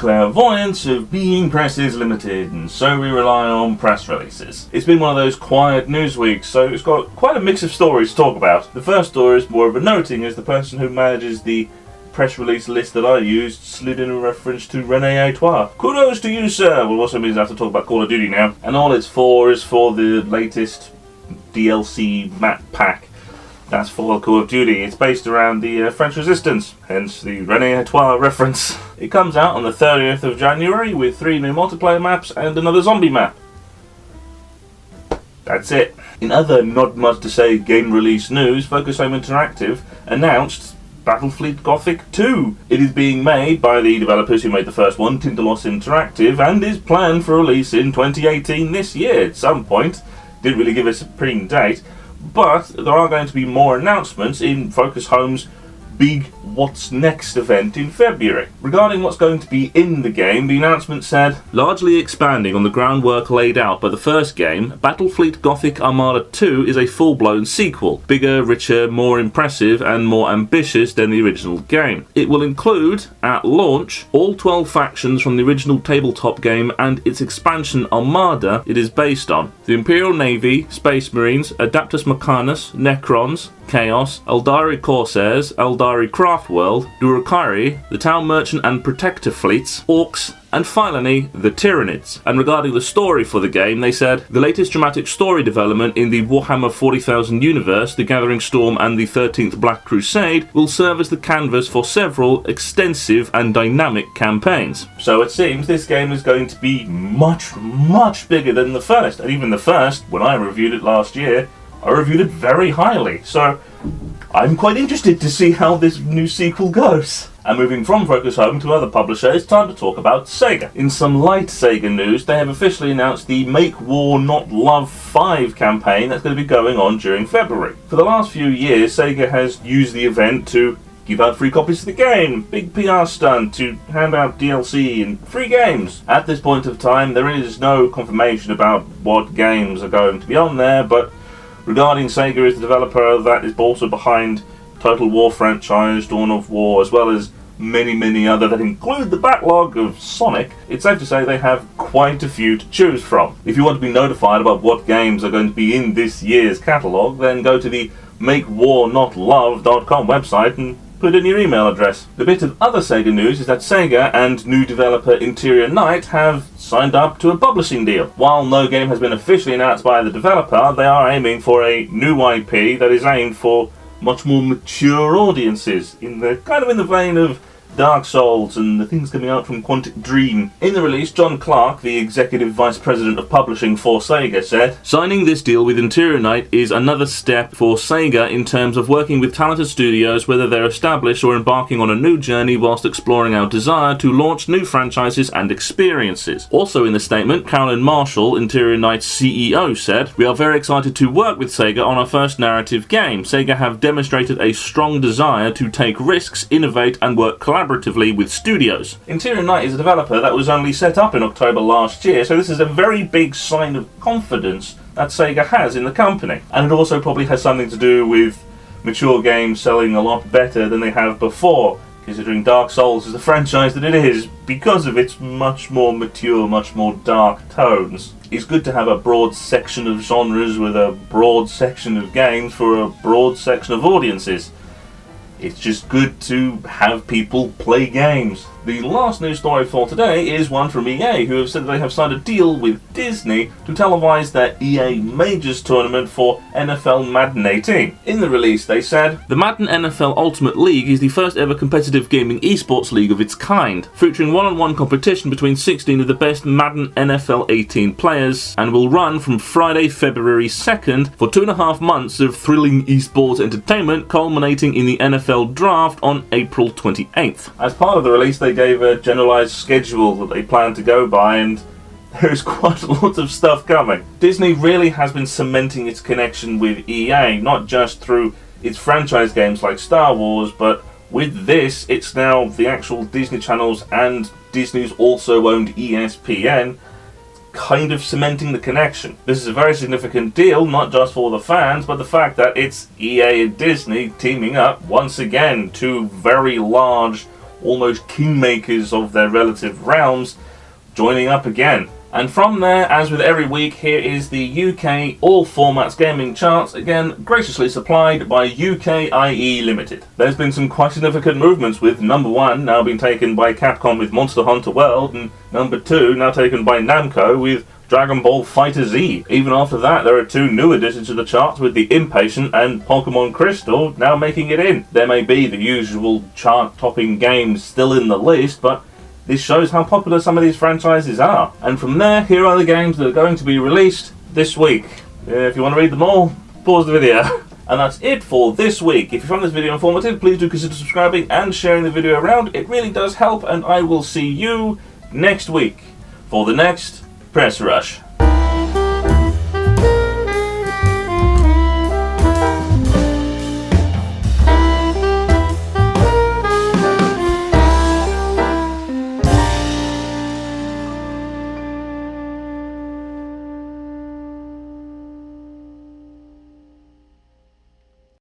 clairvoyance of being press is limited, and so we rely on press releases. It's been one of those quiet news weeks, so it's got quite a mix of stories to talk about. The first story is more of a noting, as the person who manages the press release list that I used slid in a reference to René Artois. Kudos to you, sir! Well, also means I have to talk about Call of Duty now. And all it's for is for the latest DLC map pack. That's for Call of Duty. It's based around the French Resistance, hence the René Artois reference. It comes out on the 30th of January with 3 new multiplayer maps and another zombie map. That's it. In other not much to say game release news, Focus Home Interactive announced Battlefleet Gothic 2. It is being made by the developers who made the first one, Tindalos Interactive, and is planned for release in 2018 this year at some point. Didn't really give us a printing date, but there are going to be more announcements in Focus Home's big What's Next event in February. Regarding what's going to be in the game, the announcement said, largely expanding on the groundwork laid out by the first game, Battlefleet Gothic Armada 2 is a full-blown sequel, bigger, richer, more impressive and more ambitious than the original game. It will include, at launch, all 12 factions from the original tabletop game and its expansion Armada it is based on. The Imperial Navy, Space Marines, Adeptus Mechanicus, Necrons, Chaos, Eldari Corsairs, Eldari Craftworld, Durakari, the Town Merchant and Protector fleets, Orcs, and finally, the Tyranids. And regarding the story for the game, they said, the latest dramatic story development in the Warhammer 40,000 universe, the Gathering Storm and the 13th Black Crusade, will serve as the canvas for several extensive and dynamic campaigns. So it seems this game is going to be much, much bigger than the first. And even the first, when I reviewed it last year, I reviewed it very highly. So I'm quite interested to see how this new sequel goes. And moving from Focus Home to other publishers, it's time to talk about Sega. In some light Sega news, they have officially announced the Make War Not Love 5 campaign that's going to be going on during February. For the last few years, Sega has used the event to give out free copies of the game, big PR stunt to hand out DLC and free games. At this point of time, there is no confirmation about what games are going to be on there, but regarding Sega as the developer that is also behind Total War franchise, Dawn of War, as well as many other that include the backlog of Sonic, it's safe to say they have quite a few to choose from. If you want to be notified about what games are going to be in this year's catalogue, then go to the MakeWarNotLove.com website and put in your email address. The bit of other Sega news is that Sega and new developer Interior Night have signed up to a publishing deal. While no game has been officially announced by the developer, they are aiming for a new IP that is aimed for much more mature audiences, in the vein of Dark Souls and the things coming out from Quantic Dream. In the release, John Clark, the Executive Vice President of Publishing for Sega, said, signing this deal with Interior Night is another step for Sega in terms of working with talented studios, whether they're established or embarking on a new journey, whilst exploring our desire to launch new franchises and experiences. Also in the statement, Carolyn Marshall, Interior Night's CEO, said, we are very excited to work with Sega on our first narrative game. Sega have demonstrated a strong desire to take risks, innovate and work collaboratively with studios. Interior Night is a developer that was only set up in October last year, so this is a very big sign of confidence that Sega has in the company. And it also probably has something to do with mature games selling a lot better than they have before, considering Dark Souls is the franchise that it is, because of its much more mature, much more dark tones. It's good to have a broad section of genres with a broad section of games for a broad section of audiences. It's just good to have people play games. The last news story for today is one from EA, who have said they have signed a deal with Disney to televise their EA Majors tournament for NFL Madden 18. In the release, they said, the Madden NFL Ultimate League is the first ever competitive gaming esports league of its kind, featuring one-on-one competition between 16 of the best Madden NFL 18 players, and will run from Friday, February 2nd for 2.5 months of thrilling esports entertainment, culminating in the NFL Draft on April 28th. As part of the release, they gave a generalised schedule that they plan to go by, and there's quite a lot of stuff coming. Disney really has been cementing its connection with EA, not just through its franchise games like Star Wars, but with this, it's now the actual Disney channels and Disney's also owned ESPN, kind of cementing the connection. This is a very significant deal, not just for the fans, but the fact that it's EA and Disney teaming up once again, two very large, almost kingmakers of their relative realms joining up again. And from there, as with every week, here is the UK All Formats Gaming Charts, again graciously supplied by UKIE Limited. There's been some quite significant movements, with number 1 now being taken by Capcom with Monster Hunter World, and number 2 now taken by Namco with Dragon Ball FighterZ. Even after that, there are 2 new additions to the charts, with The Impatient and Pokemon Crystal now making it in. There may be the usual chart-topping games still in the list, but this shows how popular some of these franchises are. And from there, here are the games that are going to be released this week. If you want to read them all, pause the video. And that's it for this week. If you found this video informative, please do consider subscribing and sharing the video around. It really does help, and I will see you next week for the next Press Rush.